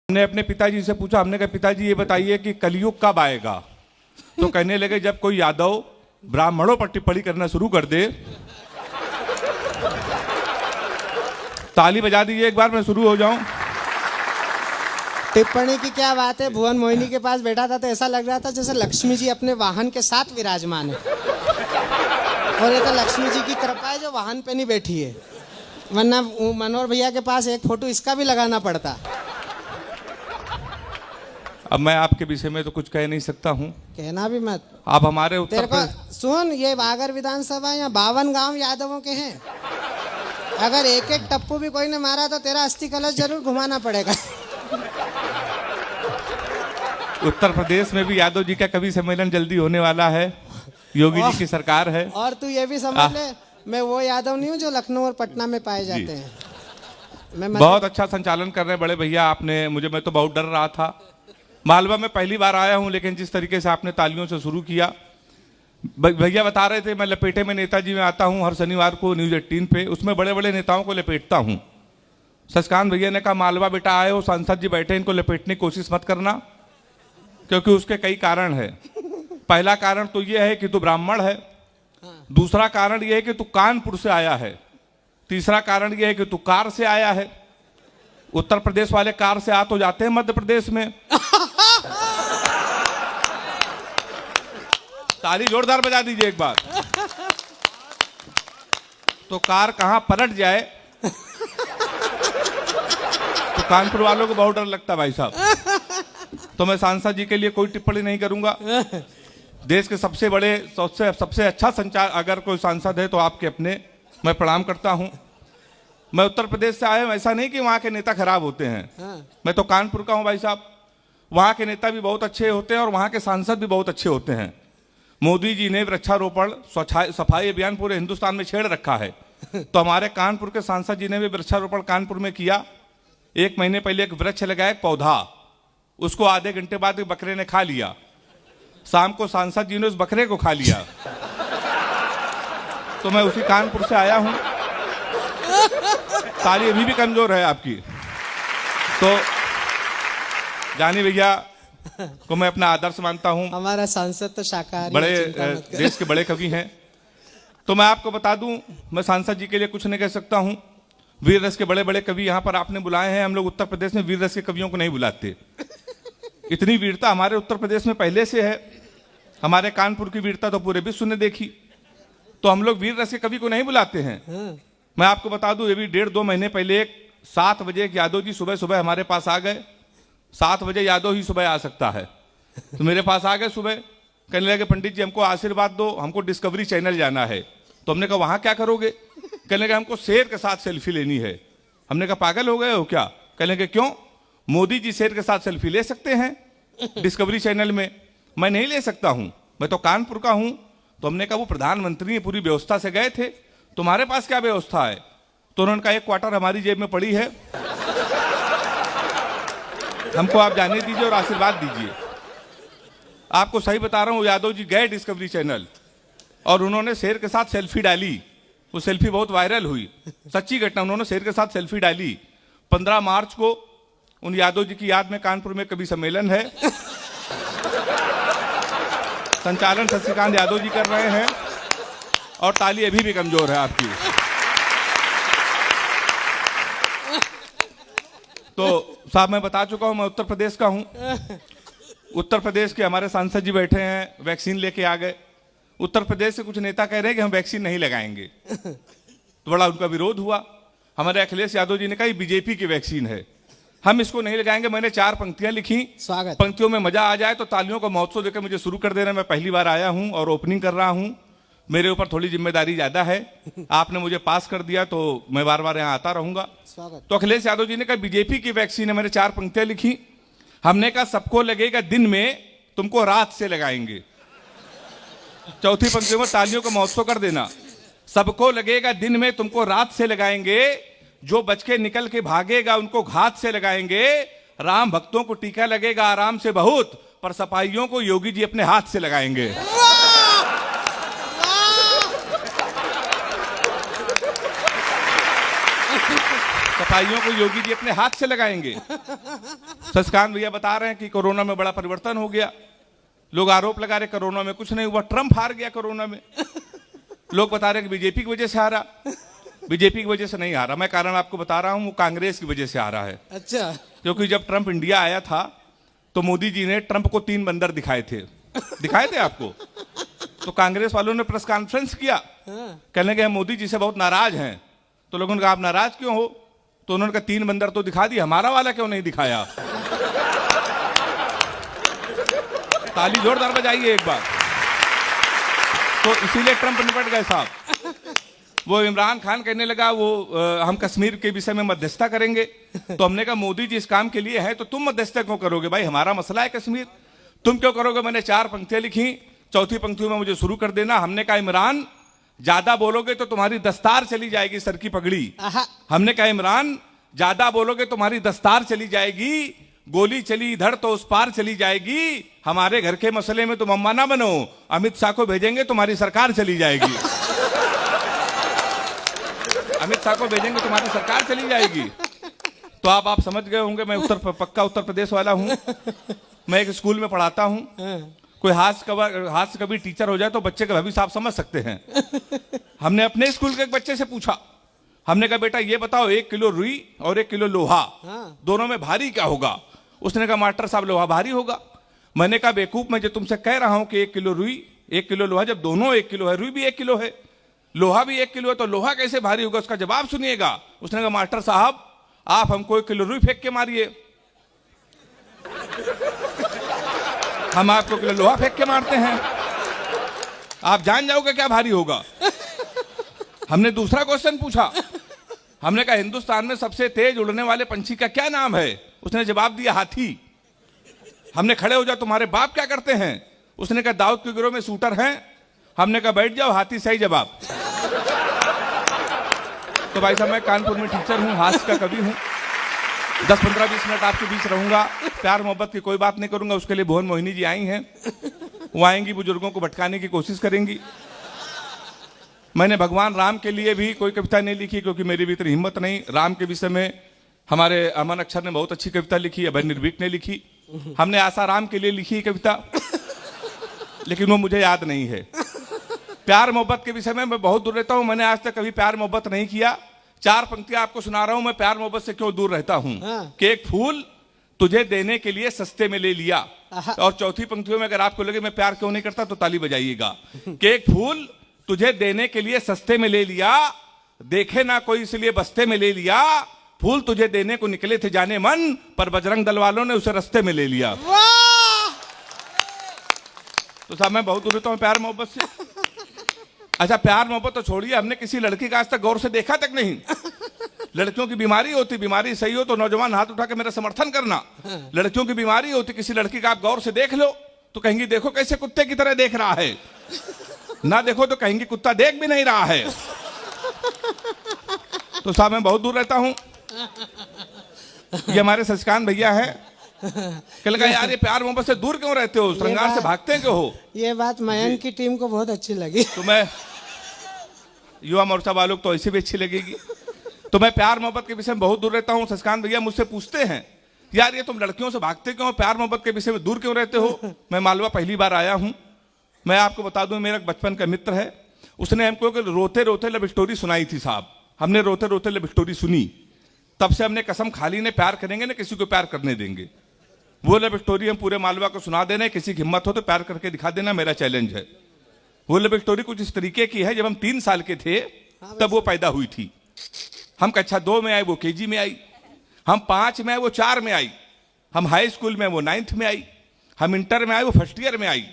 हमने अपने पिताजी से पूछा, हमने कहा पिताजी ये बताइए कि कलयुग कब आएगा? तो कहने लगे जब कोई यादव ब्राह्मणों पर टिप्पणी करना शुरू कर दे। ताली बजा दीजिए एक बार, मैं शुरू हो जाऊं। टिप्पणी की क्या बात है, भुवन मोहिनी के पास बैठा था तो ऐसा लग रहा था जैसे लक्ष्मी जी अपने वाहन के साथ विराजमान है, और ये तो लक्ष्मी जी की कृपा है जो वाहन पे नहीं बैठी है, वरना मनोहर भैया के पास एक फोटो इसका भी लगाना पड़ता। अब मैं आपके विषय में तो कुछ कह नहीं सकता हूं। कहना भी मत। आप हमारे उत्तर तेरे को प्रदेश सुन, ये बागर विधानसभा या 52 गांव यादवों के हैं। अगर एक एक टप्पू भी कोई ने मारा तो तेरा अस्थि कलश जरूर घुमाना पड़ेगा। उत्तर प्रदेश में भी यादव जी का कवि सम्मेलन जल्दी होने वाला है, योगी जी की सरकार है। और तू ये भी समझ ले, मैं वो यादव नहीं हूँ जो लखनऊ और पटना में पाए जाते हैं। मैं बहुत अच्छा संचालन कर रहे हैं बड़े भैया आपने। मैं तो बहुत डर रहा था। मालवा में पहली बार आया हूं, लेकिन जिस तरीके से आपने तालियों से शुरू किया, भैया बता रहे थे मैं लपेटे में नेताजी में आता हूं हर शनिवार को न्यूज 18 पे, उसमें बड़े बड़े नेताओं को लपेटता हूं। शशिकांत भैया ने कहा मालवा बेटा आए हो, सांसद जी बैठे, इनको लपेटने की कोशिश मत करना, क्योंकि उसके कई कारण है। पहला कारण तो यह है कि तू ब्राह्मण है, दूसरा कारण यह है कि तू कानपुर से आया है, तीसरा कारण यह है कि तू कार से आया है। उत्तर प्रदेश वाले कार से आ तो जाते हैं मध्य प्रदेश में। ताली जोरदार बजा दीजिए एक बार। तो कार कहां पलट जाए तो कानपुर वालों को बहुत डर लगता भाई साहब। तो मैं सांसद जी के लिए कोई टिप्पणी नहीं करूंगा। देश के सबसे बड़े सबसे अच्छा संचार अगर कोई सांसद है तो आपके अपने, मैं प्रणाम करता हूं। मैं उत्तर प्रदेश से आया हूं, ऐसा नहीं कि वहां के नेता खराब होते हैं। मैं तो कानपुर का हूं भाई साहब। वहां के नेता भी बहुत अच्छे होते हैं और वहां के सांसद भी बहुत अच्छे होते हैं। मोदी जी ने वृक्षारोपण सफाई अभियान पूरे हिंदुस्तान में छेड़ रखा है, तो हमारे कानपुर के सांसद जी ने भी वृक्षारोपण कानपुर में किया। 1 महीने पहले एक वृक्ष लगाया, एक पौधा, उसको आधे घंटे बाद बकरे ने खा लिया। शाम को सांसद जी ने उस बकरे को खा लिया। तो मैं उसी कानपुर से आया हूं। ताली अभी भी कमजोर है आपकी। तो जानी भैया को मैं अपना आदर्श मानता हूं। हमारा सांसद तो शाकाहारी, बड़े देश के बड़े कवि हैं। तो मैं आपको बता दूं, मैं सांसद जी के लिए कुछ नहीं कह सकता हूं। वीर रस के बड़े बड़े कवि यहां पर आपने बुलाए हैं। हम लोग उत्तर प्रदेश में वीर रस के कवियों को नहीं बुलाते। इतनी वीरता हमारे उत्तर प्रदेश में पहले से है। हमारे कानपुर की वीरता तो पूरे विश्व ने देखी, तो हम लोग वीर रस के कवि को नहीं बुलाते हैं। मैं आपको बता दूं, ये भी 1.5-2 महीने पहले 7 बजे एक यादव जी सुबह सुबह हमारे पास आ गए। 7 बजे यादव ही सुबह आ सकता है, तो मेरे पास आ गए सुबह। कहने लगे पंडित जी हमको आशीर्वाद दो, हमको डिस्कवरी चैनल जाना है। तो हमने कहा वहां क्या करोगे? कहने लगे हमको शेर के साथ सेल्फी लेनी है। हमने कहा पागल हो गए हो क्या? कहने लगे क्यों? मोदी जी शेर के साथ सेल्फी ले सकते हैं डिस्कवरी चैनल में, मैं नहीं ले सकता हूं, मैं तो कानपुर का हूं। तो हमने कहा वो प्रधानमंत्री पूरी व्यवस्था से गए थे, तुम्हारे पास क्या व्यवस्था है? तो उन्होंने कहा 1 क्वार्टर हमारी जेब में पड़ी है, हमको आप जाने दीजिए और आशीर्वाद दीजिए। आपको सही बता रहा हूं, यादव जी गए डिस्कवरी चैनल और उन्होंने शेर के साथ सेल्फी डाली। वो सेल्फी बहुत वायरल हुई, सच्ची घटना। उन्होंने शेर के साथ सेल्फी डाली। 15 मार्च को उन यादव जी की याद में कानपुर में कवि सम्मेलन है। संचालन शशिकांत यादव जी कर रहे हैं और ताली अभी भी कमजोर है आपकी। तो साहब मैं बता चुका हूं, मैं उत्तर प्रदेश का हूं। उत्तर प्रदेश के हमारे सांसद जी बैठे हैं, वैक्सीन लेके आ गए। उत्तर प्रदेश से कुछ नेता कह रहे हैं कि हम वैक्सीन नहीं लगाएंगे, तो बड़ा उनका विरोध हुआ। हमारे अखिलेश यादव जी ने कहा बीजेपी की वैक्सीन है, हम इसको नहीं लगाएंगे। मैंने 4 पंक्तियां लिखी, स्वागत पंक्तियों में मजा आ जाए तो तालियों का महोत्सव देकर मुझे शुरू कर देना। मैं पहली बार आया हूं और ओपनिंग कर रहा हूं, मेरे ऊपर थोड़ी जिम्मेदारी ज्यादा है। आपने मुझे पास कर दिया तो मैं बार बार यहाँ आता रहूंगा। तो अखिलेश यादव जी ने कहा बीजेपी की वैक्सीन है। मैंने 4 पंक्तियां लिखी। हमने कहा सबको लगेगा दिन में, तुमको रात से लगाएंगे। चौथी पंक्तियों में तालियों का महोत्सव कर देना। सबको लगेगा दिन में, तुमको रात से लगाएंगे। जो बच के निकल के भागेगा उनको घात से लगाएंगे। राम भक्तों को टीका लगेगा आराम से बहुत, पर सपाइयों को योगी जी अपने हाथ से लगाएंगे। सफाई दवाइयों को योगी जी अपने हाथ से लगाएंगे। शशिकांत भैया बता रहे हैं कि कोरोना में बड़ा परिवर्तन हो गया। लोग आरोप लगा रहे कोरोना में कुछ नहीं हुआ, ट्रंप हार गया कोरोना में। लोग बता रहे हैं कि बीजेपी की वजह से हारा। बीजेपी की वजह से नहीं हारा, मैं कारण आपको बता रहा हूं, वो कांग्रेस की वजह से हारा है। अच्छा, क्योंकि जब ट्रंप इंडिया आया था तो मोदी जी ने ट्रंप को 3 बंदर दिखाए थे आपको। तो कांग्रेस वालों ने प्रेस कॉन्फ्रेंस किया, कहने के हम मोदी जी से बहुत नाराज हैं। तो लोगों ने कहा आप नाराज क्यों हो? तो उन्होंने कहा 3 बंदर तो दिखा दिए, हमारा वाला क्यों नहीं दिखाया? ताली जोरदार बजाइए एक बार। तो इसीलिए ट्रंप निपट गए साहब। वो इमरान खान कहने लगा हम कश्मीर के विषय में मध्यस्थता करेंगे। तो हमने कहा मोदी जी इस काम के लिए है तो तुम मध्यस्थता क्यों करोगे भाई, हमारा मसला है कश्मीर, तुम क्यों करोगे? मैंने 4 पंक्तियां लिखी, चौथी पंक्तियों में मुझे शुरू कर देना। हमने कहा इमरान ज्यादा बोलोगे तो तुम्हारी दस्तार चली जाएगी, सर की पगड़ी। हमने कहा इमरान ज्यादा बोलोगे तुम्हारी दस्तार चली जाएगी, गोली चली इधर तो उस पार चली जाएगी। हमारे घर के मसले में तुम अम्मा ना बनो, अमित शाह को भेजेंगे तुम्हारी सरकार चली जाएगी। अमित शाह को भेजेंगे तुम्हारी सरकार चली जाएगी। तो आप समझ गए होंगे मैं पक्का उत्तर प्रदेश वाला हूं। मैं एक स्कूल में पढ़ाता हूं। कोई हाथ से कभी टीचर हो जाए तो बच्चे का भविष्य आप समझ सकते हैं। हमने अपने स्कूल के एक बच्चे से पूछा, हमने कहा बेटा ये बताओ 1 किलो रुई और 1 किलो लोहा, दोनों में भारी क्या होगा? उसने कहा मास्टर साहब लोहा भारी होगा। मैंने कहा बेवकूफ, मैं जो तुमसे कह रहा हूं कि 1 किलो रुई 1 किलो लोहा, जब दोनों 1 किलो है, रुई भी 1 किलो है, लोहा भी 1 किलो है, तो लोहा कैसे भारी होगा? उसका जवाब सुनिएगा। उसने कहा मास्टर साहब आप हमको 1 किलो रुई फेंक के मारिए, हम आपको 1 किलो लोहा फेंक के मारते हैं, आप जान जाओगे क्या भारी होगा। हमने दूसरा क्वेश्चन पूछा, हमने कहा हिंदुस्तान में सबसे तेज उड़ने वाले पंछी का क्या नाम है? उसने जवाब दिया हाथी। हमने खड़े हो जाओ तुम्हारे बाप क्या करते हैं? उसने कहा दाऊद के गिरोह में शूटर हैं। हमने कहा बैठ जाओ, हाथी सही जवाब। तो भाई साहब मैं कानपुर में टीचर हूं, हास्य का कवि हूं। 10, 15, 20 मिनट आपके बीच रहूंगा, प्यार मोहब्बत की कोई बात नहीं करूंगा। उसके लिए भुवन मोहिनी जी आई हैं, वो आएंगी, बुजुर्गों को भटकाने की कोशिश करेंगी। मैंने भगवान राम के लिए भी कोई कविता नहीं लिखी क्योंकि मेरी भी इतनी हिम्मत नहीं। राम के विषय में हमारे अमन अक्षर ने बहुत अच्छी कविता लिखी, अभय निर्भीक ने लिखी, हमने आसाराम के लिए लिखी कविता, लेकिन वो मुझे याद नहीं है। प्यार मोहब्बत के विषय में मैं बहुत दूर रहता हूं, मैंने आज तक कभी प्यार मोहब्बत नहीं किया। 4 पंक्तियां आपको सुना रहा हूं, मैं प्यार मोहब्बत से क्यों दूर रहता हूं। कि एक फूल तुझे देने के लिए सस्ते में ले लिया, और चौथी पंक्तियों में अगर आपको लगे मैं प्यार क्यों नहीं करता तो ताली बजाइएगा। कि एक फूल तुझे देने के लिए सस्ते में ले लिया, देखे ना कोई इसलिए बस्ते में ले लिया, फूल तुझे देने को निकले थे जाने मन, पर बजरंग दल वालों ने उसे रास्ते में ले लिया। तो साहब मैं बहुत दूर रहता हूं प्यार मोहब्बत से। अच्छा प्यार मोहब्बत तो छोड़िए, हमने किसी लड़की का आज तक गौर से देखा तक नहीं। लड़कियों की बीमारी होती, बीमारी सही हो तो नौजवान हाथ उठा के मेरा समर्थन करना। लड़कियों की बीमारी होती, किसी लड़की का आप गौर से देख लो तो कहेंगी देखो कैसे कुत्ते की तरह देख रहा है, ना देखो तो कहेंगी कुत्ता देख भी नहीं रहा है। तो साहब मैं बहुत दूर रहता हूं। ये हमारे शशिकांत भैया हैं, कल लगा यार ये प्यार मोहब्बत से दूर क्यों रहते हो, श्रृंगार से भागते क्यों हो? ये बात मयंक की टीम को बहुत अच्छी लगी। तो मैं युवा मोर्चा वालों को तो ऐसे भी अच्छी लगेगी। तो मैं प्यार मोहब्बत के विषय में बहुत दूर रहता हूं। शशिकांत भैया मुझसे पूछते हैं यार ये तुम लड़कियों से भागते क्यों, प्यार मोहब्बत के विषय में दूर क्यों रहते हो? मैं मालवा पहली बार आया हूं। मैं आपको बता दूं मेरा बचपन का मित्र है, उसने हमको रोते रोते लव स्टोरी सुनाई थी साहब। हमने रोते रोते लव स्टोरी सुनी, तब से हमने कसम खा ली ने प्यार करेंगे ना किसी को प्यार करने देंगे। वो लव स्टोरी हम पूरे मालवा को सुना देना, किसी की हिम्मत हो तो प्यार करके दिखा देना, मेरा चैलेंज है। वो लव स्टोरी कुछ इस तरीके की है, जब हम 3 साल के थे तब वो पैदा हुई थी। हम कक्षा 2 में आए, वो केजी में आई। हम 5 में आए, वो 4 में आई। हम हाई स्कूल में, वो 9th में आई। हम इंटर में आए, वो 1st ईयर में आई।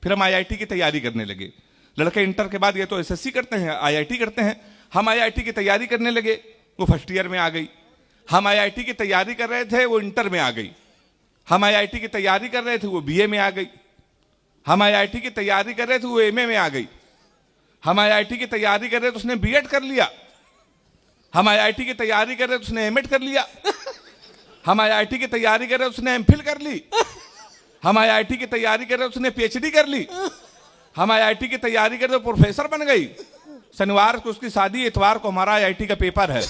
फिर हम IIT की तैयारी करने लगे। लड़के इंटर के बाद ये तो SSC करते हैं, IIT करते हैं। हम IIT की तैयारी करने लगे, वो 1st ईयर में आ गई। हम IIT की तैयारी कर रहे थे, वो इंटर में आ गई। हम IIT की तैयारी कर रहे थे, वो BA में आ गई। हम IIT की तैयारी कर रहे थे, वो MA में आ गई। हम IIT की तैयारी कर रहे थे, उसने B.Ed कर लिया। हम IIT की तैयारी कर रहे थे, उसने M.Ed कर लिया। हम IIT की तैयारी कर रहे थे, उसने MPhil कर ली। हम IIT की तैयारी कर रहे थे, उसने PhD कर ली। हम IIT की तैयारी कर रहे थे, प्रोफेसर बन गई। शनिवार को उसकी शादी, इतवार को हमारा IIT का पेपर है।